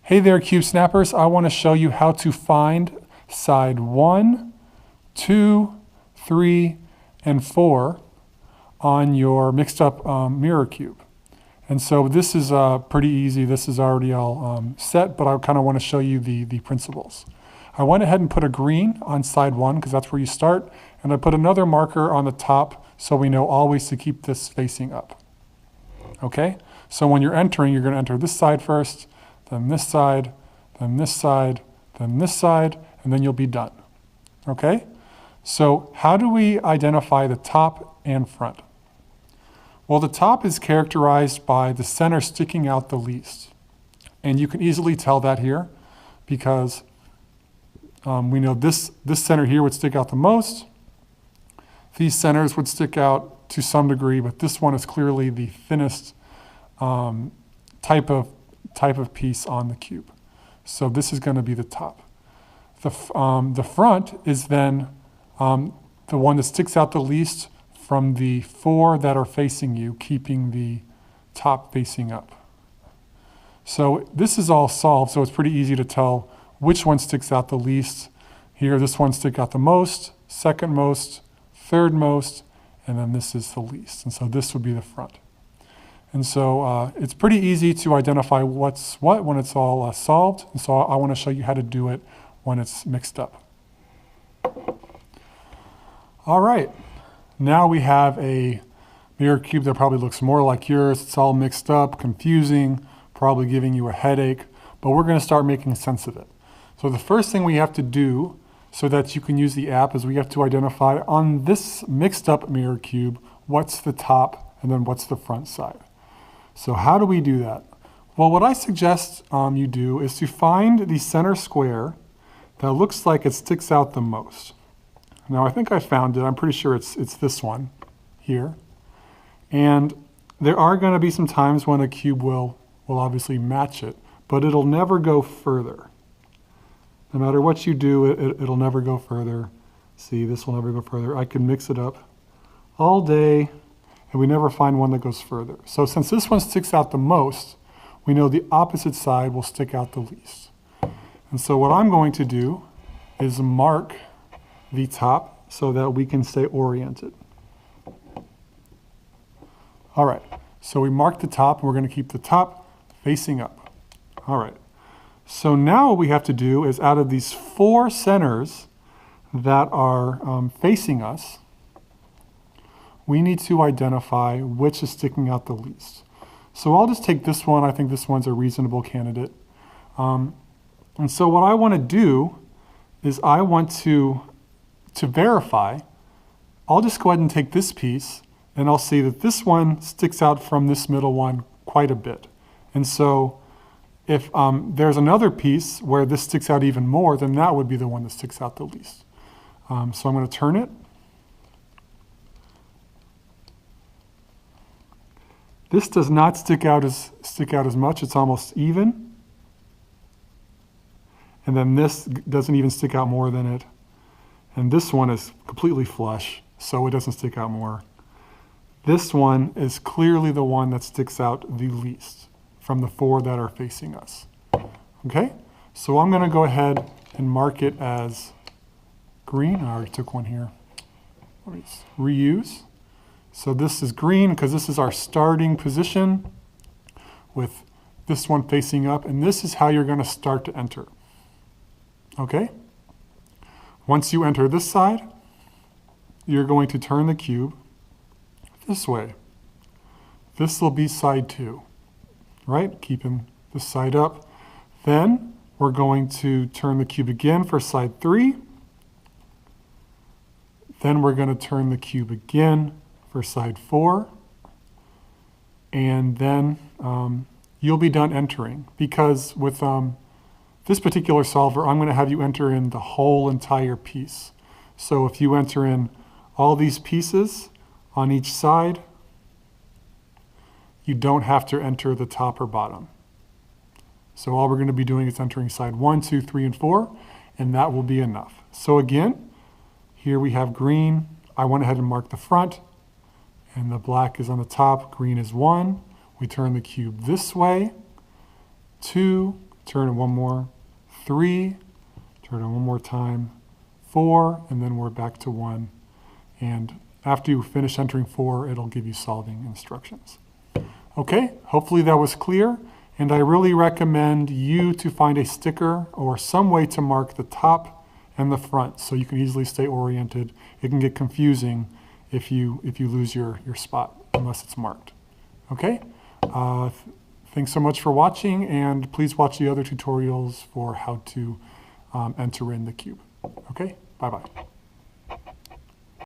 Hey there, Cube Snappers. I want to show you how to find side 1, 2, 3, and 4 on your mixed up mirror cube. And so this is pretty easy. This is already all set, but I kind of want to show you the principles. I went ahead and put a green on side 1 because that's where you start, and I put another marker on the top so we know always to keep this facing up. Okay? So when you're entering, you're going to enter this side first, then this side, then this side, then this side, and then you'll be done. Okay? So how do we identify the top and front? Well, the top is characterized by the center sticking out the least. And you can easily tell that here because we know this center here would stick out the most. These centers would stick out to some degree, but this one is clearly the thinnest type of piece on the cube. So this is going to be the top. The front is then the one that sticks out the least from the 4 that are facing you, keeping the top facing up. So this is all solved, so it's pretty easy to tell which one sticks out the least. Here, this one sticks out the most, second most, third most, and then this is the least. And so this would be the front. And so it's pretty easy to identify what's what when it's all solved. And so I want to show you how to do it when it's mixed up. All right, now we have a mirror cube that probably looks more like yours. It's all mixed up, confusing, probably giving you a headache, but we're going to start making sense of it. So the first thing we have to do so that you can use the app is we have to identify on this mixed up mirror cube, what's the top and then what's the front side. So how do we do that? Well, what I suggest you do is to find the center square that looks like it sticks out the most. Now I think I found it. I'm pretty sure it's this one here. And there are going to be some times when a cube will obviously match it, but it'll never go further. No matter what you do, it'll never go further. See, this will never go further. I can mix it up all day, and we never find one that goes further. So since this one sticks out the most, we know the opposite side will stick out the least. And so what I'm going to do is mark the top so that we can stay oriented. All right, so we mark the top, and we're going to keep the top facing up. All right, so now what we have to do is out of these 4 centers that are facing us, we need to identify which is sticking out the least. So I'll just take this one. I think this one's a reasonable candidate. And so what I want to do is I want to verify, I'll just go ahead and take this piece and I'll see that this one sticks out from this middle one quite a bit. And so if there's another piece where this sticks out even more, then that would be the one that sticks out the least. So I'm going to turn it. This does not stick out as much. It's almost even. And then this doesn't even stick out more than it. And this one is completely flush, so it doesn't stick out more. This one is clearly the one that sticks out the least from the 4 that are facing us. Okay? So I'm going to go ahead and mark it as green. I already took one here. Let me reuse. So this is green because this is our starting position with this one facing up, and this is how you're going to start to enter. Okay? Once you enter this side, you're going to turn the cube this way. This will be side 2, right? Keeping this side up. Then we're going to turn the cube again for side 3. Then we're going to turn the cube again for side 4, and then you'll be done entering, because with this particular solver, I'm going to have you enter in the whole entire piece. So if you enter in all these pieces on each side, you don't have to enter the top or bottom. So all we're going to be doing is entering side 1, 2, 3, and 4, and that will be enough. So again, here we have green. I went ahead and marked the front, and the black is on the top. Green is 1. We turn the cube this way, 2, turn it one more, 3, turn it one more time, 4, and then we're back to 1. And after you finish entering 4, it'll give you solving instructions. Okay, hopefully that was clear. And I really recommend you to find a sticker or some way to mark the top and the front so you can easily stay oriented. It can get confusing if you lose your spot unless it's marked. Okay, thanks so much for watching, and please watch the other tutorials for how to enter in the cube. Okay, bye-bye.